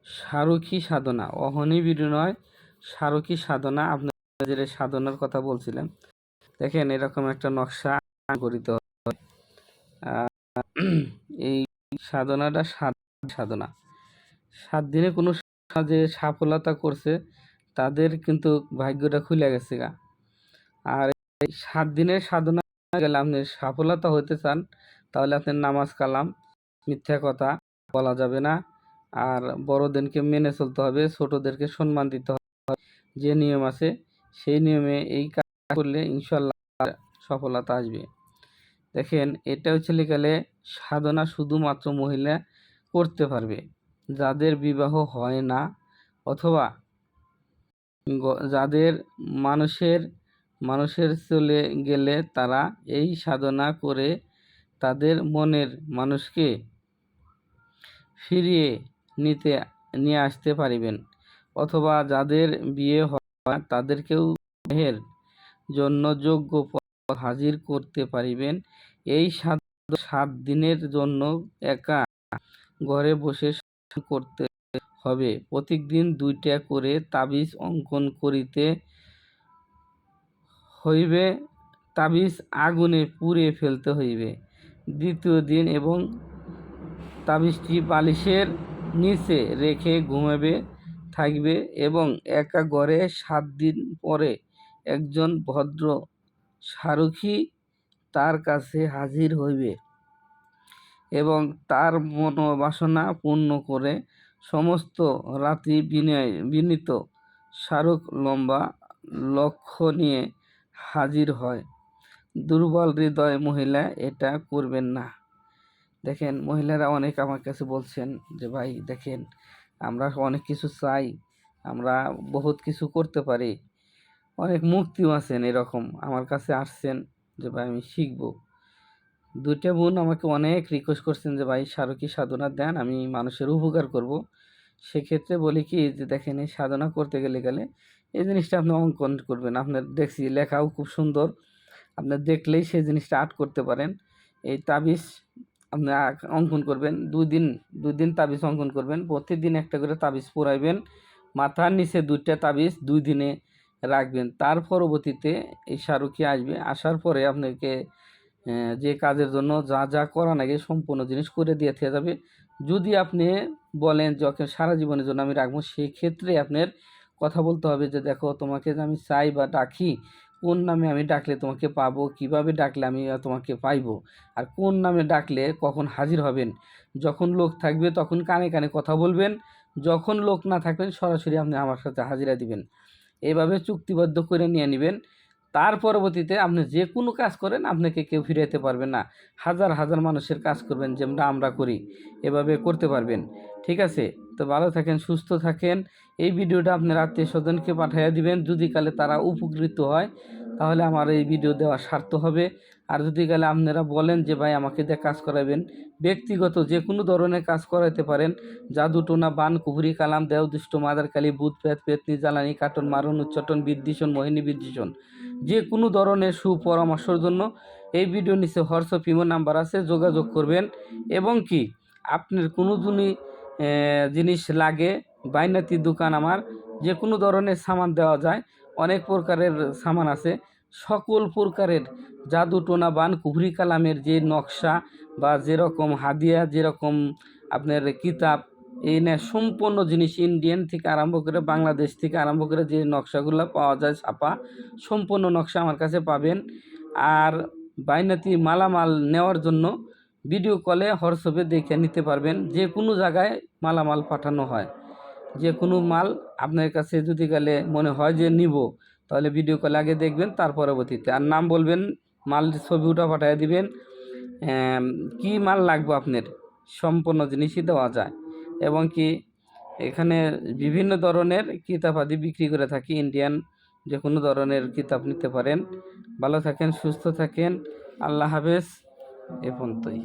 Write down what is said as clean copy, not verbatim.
সারুকি সাধনা, অহনি বিড়ু নয়, সারুকি সাধনা। আপনার যে সাধনার কথা বলছিলেন, দেখেন এরকম একটা নকশা করিতে হয়। এই সাধনাটা সাধনা 7 দিনে কোনো যে সফলতা করছে তাদের কিন্তু ভাগ্যটা খুলে গেছে গা। আর এই 7 দিনের সাধনা গেলে আপনি সফলতা হতে চান, তাহলে আপনার নামাজ কালাম মিথ্যা কথা বলা যাবে না, আর বড়দেরকে মেনে চলতে হবে, ছোটদেরকে সম্মান দিতে হবে। যে নিয়ম আছে সেই নিয়মে এই কাজ করলে ইনশাল্লাহ সফলতা আসবে। দেখেন এটা হচ্ছে গেলে সাধনা শুধুমাত্র মহিলা করতে পারবে, যাদের বিবাহ হয় না অথবা যাদের মানুষের চলে গেলে তারা এই সাধনা করে তাদের মনের মানুষকে ফিরিয়ে নিয়ে আসতে পারিবেন, অথবা যাদের বিয়ে হয় তাদেরকেও বিবাহের জন্য যোগ্য হাজির করতে পারিবেন। এই 7 দিনের জন্য একা ঘরে বসে করতে হবে। প্রতিদিন 2টা করে তাবিজ অঙ্কন করিতে হইবে, তাবিজ আগুনে পুড়িয়ে ফেলতে হইবে। দ্বিতীয় দিন এবং তাবিজটি বালিশের নিচে রেখে ঘুমাবে থাকবে এবং একা ঘরে 7 দিন পরে একজন ভদ্র সারুখী তার কাছে হাজির হইবে এবং তার মনোবাসনা পূর্ণ করে সমস্ত রাত্রি বিনীত শাহরুখ লম্বা লক্ষ্য নিয়ে হাজির হয়। দুর্বল হৃদয় মহিলা এটা করবেন না। দেখেন মহিলারা অনেক আমার কাছে বলছেন যে ভাই দেখেন আমরা অনেক কিছু চাই, আমরা বহুত কিছু করতে পারি, অনেক মুক্তিও আছেন, এরকম আমার কাছে আসছেন যে ভাই আমি শিখবো। 2টা বোন আমাকে অনেক রিকোয়েস্ট করছেন যে ভাই সারুকি সাধনা দেন, আমি মানুষের উপকার করব। সেক্ষেত্রে বলি কি যে দেখেন এই সাধনা করতে গেলে এই জিনিসটা আপনি অঙ্কন করবেন। আপনার দেখছি লেখাও খুব সুন্দর, আপনার দেখলেই সেই জিনিসটা আর্ট করতে পারেন। এই তাবিজ আপনি অঙ্কন করবেন, 2 দিন তাবিজ অঙ্কন করবেন, প্রতিদিন একটা করে তাবিজ পরাইবেন, মাথার নিচে 2টা তাবিজ 2 দিনে রাখবেন। তার পরবর্তীতে এই সারুকি আসবে, আসার পরে আপনাকে যে কাজের জন্য যা যা করা লাগে সম্পূর্ণ জিনিস করে দিয়ে থেকে যাবে। যদি আপনি বলেন যে ওকে সারা জীবনের জন্য আমি রাখবো, সেই ক্ষেত্রে আপনার কথা বলতে হবে যে দেখো তোমাকে যে আমি চাই বা ডাকি, কোন নামে আমি ডাকলে তোমাকে পাবো, কিভাবে ডাকলে আমি তোমাকে পাইবো, আর কোন নামে ডাকলে কখন হাজির হবেন। যখন লোক থাকবে তখন কানে কানে কথা বলবেন, যখন লোক না থাকবেন সরাসরি আপনি আমার সাথে হাজিরা দিবেন। এইভাবে চুক্তিবদ্ধ করে নিয়ে নেবেন। তার পরবর্তীতে আপনি যে কোনো কাজ করেন আপনাকে কেউ ফিরাইতে পারবে না। হাজার হাজার মানুষের কাজ করবেন যেমন আমরা করি, এভাবে করতে পারবেন। ঠিক আছে, তো ভালো থাকেন, সুস্থ থাকেন। এই ভিডিওটা আপনার আত্মীয় স্বজনকে পাঠিয়ে দিবেন, যদি কালে তারা উপকৃত হয় তাহলে আমার এই ভিডিও দেওয়া সার্থ হবে। আর যদি কালে আপনারা বলেন যে ভাই আমাকে দিয়ে কাজ করাবেন, ব্যক্তিগত যে কোনো ধরনের কাজ করাইতে পারেন, জাদু টোনা বান কুহুরি কালাম দেও দুষ্ট মাদার কালী ভূত প্রেত পেতনি জ্বালানি কাটন মারণ উচ্চাটন বিদ্বেষণ মোহিনী বিদ্বেষণ, যে কোনো ধরনের সুপরামর্শের জন্য এই ভিডিও নিচে হোয়াটসঅ্যাপ ইমো নাম্বার আছে, যোগাযোগ করবেন। এবং কি আপনার কোনো জিনিস লাগে, বাইনাতি দোকান আমার, যে কোনো ধরনের সামান দেওয়া যায়, অনেক প্রকারের সামান আছে। সকল প্রকারের জাদু টোনা বান কুহরি কালামের যে নকশা বা যেরকম হাদিয়া, যেরকম আপনার কিতাব, এই না সম্পূর্ণ জিনিস ইন্ডিয়ান থেকে আরম্ভ করে বাংলাদেশ থেকে আরম্ভ করে যে নকশাগুলো পাওয়া যায় ছাপা, সম্পূর্ণ নকশা আমার কাছে পাবেন। আর বাইনাতি মালামাল নেওয়ার জন্য ভিডিও কলে হোয়াটসঅ্যাপে দেখে নিতে পারবেন। যে কোনো জায়গায় মালামাল পাঠানো হয়, যে কোনো মাল আপনার কাছে যদি গেলে মনে হয় যে নিব, তাহলে ভিডিও কলে আগে দেখবেন, তার পরবর্তীতে আর নাম বলবেন, মাল ছবিটা পাঠিয়ে দিবেন, কি মাল লাগবে আপনার সম্পূর্ণ জিনিসই দেওয়া যায়। এবং কি এখানে বিভিন্ন ধরনের কিতাব আদি বিক্রি করে থাকি, ইন্ডিয়ান যে কোনো ধরনের কিতাব নিতে পারেন। ভালো থাকেন, সুস্থ থাকেন, আল্লাহ হাফেজ, এ পর্যন্তই।